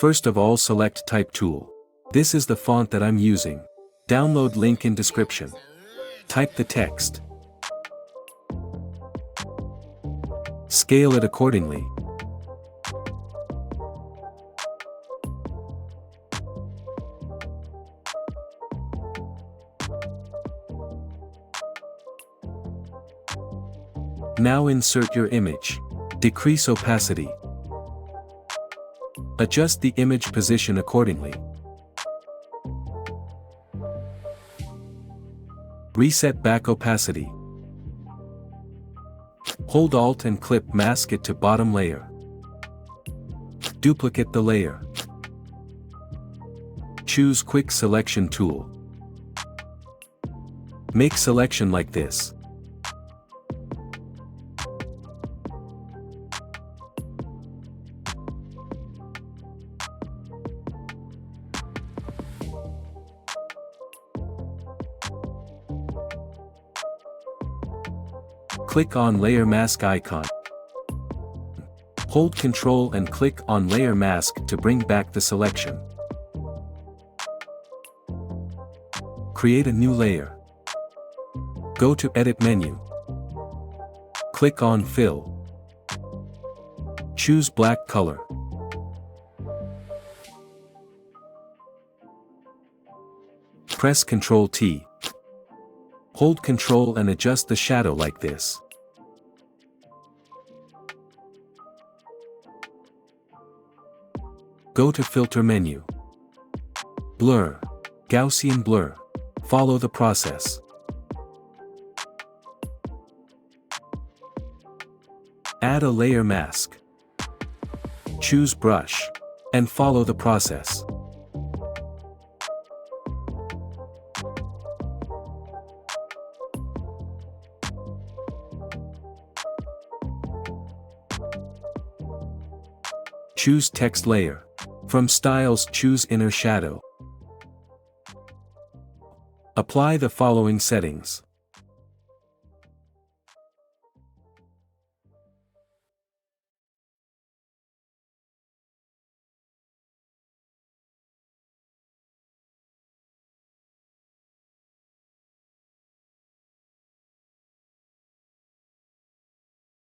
First of all, select Type tool. This is the font that I'm using. Download link in description. Type the text. Scale it accordingly. Now insert your image. Decrease opacity. Adjust the image position accordingly. Reset back opacity. Hold Alt and clip mask it to bottom layer. Duplicate the layer. Choose Quick Selection tool. Make selection like this. Click on Layer Mask icon. Hold Ctrl and click on Layer Mask to bring back the selection. Create a new layer. Go to Edit menu. Click on Fill. Choose black color. Press Ctrl T. Hold Ctrl and adjust the shadow like this. Go to Filter menu. Blur. Gaussian blur. Follow the process. Add a layer mask. Choose brush. And follow the process. Choose text layer. From styles, choose inner shadow. Apply the following settings.